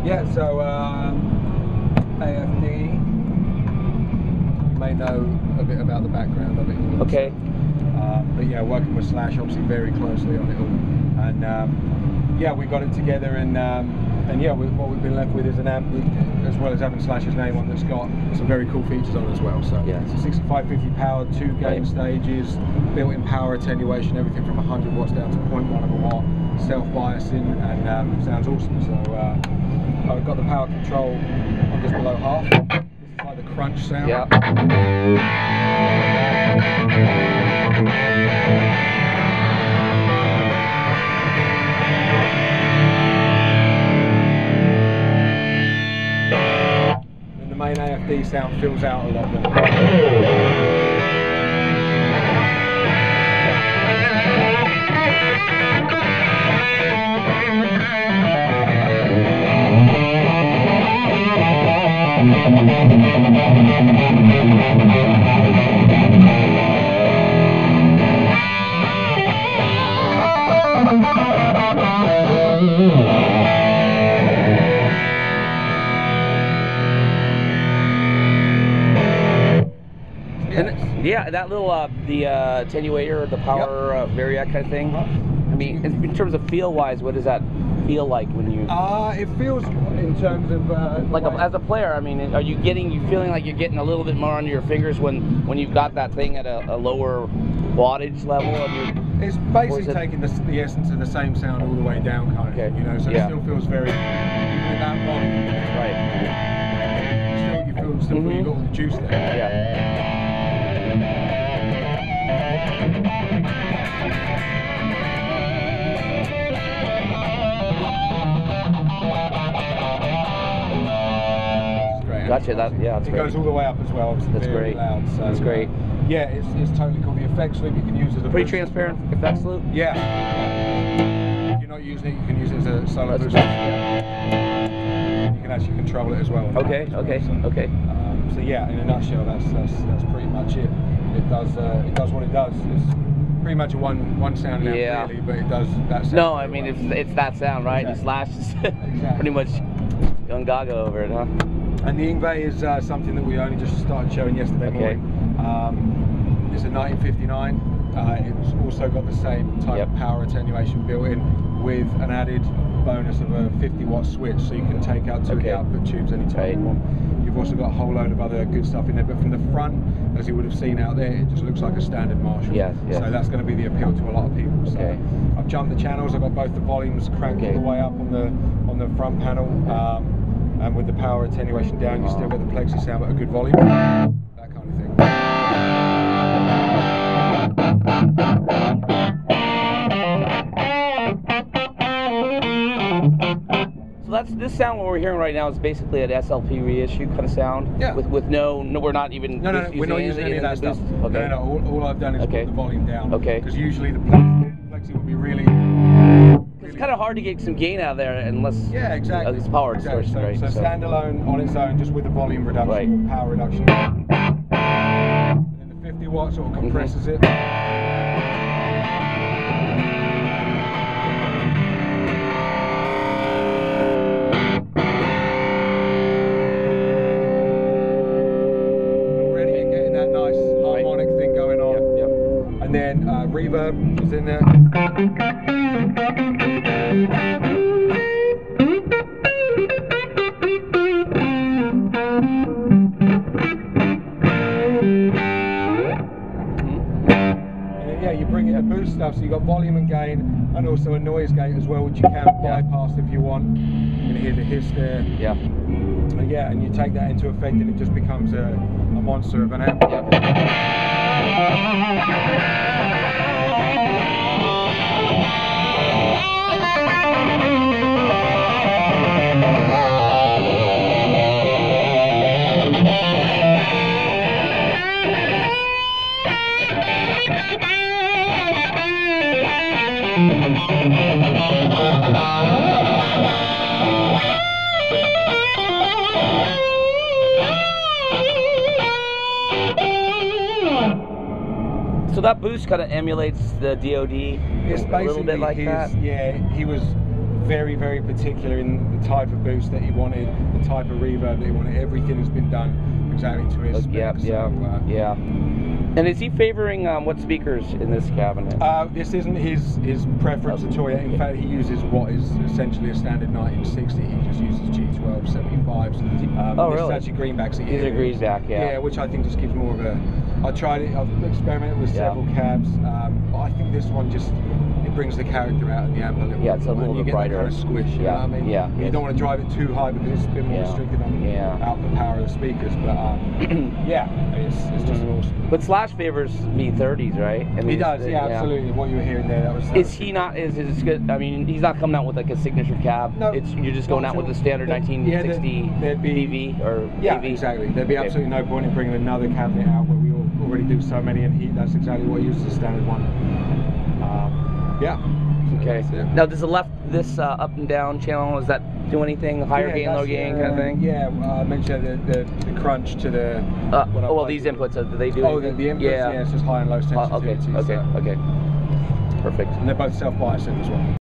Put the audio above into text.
Yeah, so AFD, you may know a bit about the background of it. Okay. But yeah, working with Slash obviously very closely on it all, and yeah, we got it together, and yeah, what we've been left with is an amp, as well as having Slash's name on, that's got some very cool features on as well. So yeah, it's a 6550 powered, 2 gain stages, built-in power attenuation, everything from 100 watts down to 0.1 of a watt, self-biasing, and sounds awesome. So I've got the power control on just below half. This is like the crunch sound. Yeah. And the main AFD sound fills out a lot more. Yeah, that little the attenuator, the power variac kind of thing. I mean, in terms of feel-wise, what does that feel like when you? It feels in terms of like as a player. I mean, are you feeling like you're getting a little bit more under your fingers when you've got that thing at a lower wattage level? It's basically taking the essence of the same sound all the way down, kind of thing, you know. So it still feels very, even at that volume. Right. You feel you got all the juice there. Yeah. Gotcha. That's it goes all the way up as well. That's great. Loud, so, that's great. Yeah, it's totally cool. The effects loop you can use as a pretty transparent effects loop. Yeah. If you're not using it, you can use it as a solo boost. You can actually control it as well. Okay. Well, okay. So, okay. So yeah, in a nutshell, that's pretty much it. It does what it does. It's pretty much a one sound now, really, but it does that sound. No, I mean it's that sound, right? Exactly. Slash is pretty much gone gaga over it, huh? And the Yngwie is something that we only just started showing yesterday morning. It's a 1959. It's also got the same type of power attenuation built in, with an added bonus of a 50-watt switch, so you can take out 2 of the output tubes anytime you want. You've also got a whole load of other good stuff in there, but from the front, as you would have seen out there, it just looks like a standard Marshall. Yes. So that's going to be the appeal to a lot of people. So I've jumped the channels. I've got both the volumes cranked all the way up on the front panel. And with the power attenuation down, you still get the plexi sound, but a good volume. That kind of thing. So this sound what we're hearing right now is basically an SLP reissue kind of sound. Yeah. With no, we're not even. No, we're not using any of that stuff. Okay. No. All I've done is put the volume down. Okay. Because usually the plexi would be really. It's kind of hard to get some gain out of there unless it's power source, right? So standalone on its own, just with the volume reduction, power reduction, and then the 50 watts sort of compresses it. Already you're getting that nice harmonic thing going on. And then reverb is in there. You bring in the boost stuff, so you got volume and gain, and also a noise gate as well, which you can bypass if you want. You can hear the hiss there. And you take that into effect, and it just becomes a monster of an amp. So that boost kind of emulates the DoD. It's a little bit like that. Yeah, he was very, very particular in the type of boost that he wanted, the type of reverb that he wanted. Everything has been done exactly to his specs. Yeah. And is he favoring what speakers in this cabinet? This isn't his preference at all. In fact, he uses what is essentially a standard 1960. He just uses G12 75s. Oh, this really? is actually greenbacks. These are greenback, Yeah, which I think just gives more of a... I tried it, I've experimented with several cabs, but I think this one just... It brings the character out of the amp a little bit. It's a little bit brighter. Kind of squish, you know what I mean? You don't want to drive it too high because it's a bit more restricted on output power of the speakers, but it's just an awesome. But Slash favors V30s, right? I mean, he does, absolutely. What you were hearing there, that was... Is he not, is good, I mean, he's not coming out with like a signature cab. No. You're just going out with the standard 1960 BV or AV? Exactly. There'd be absolutely no point in bringing another cabinet out where we already do so many, and that's exactly what he uses, the standard one. Okay. Now, does this up and down channel, does that do anything? Higher gain, low gain kind of thing? Yeah, I mentioned the crunch to the... well, these inputs, do they do anything? The inputs, it's just high and low sensitivity. Okay. Perfect. And they're both self-biasing as well.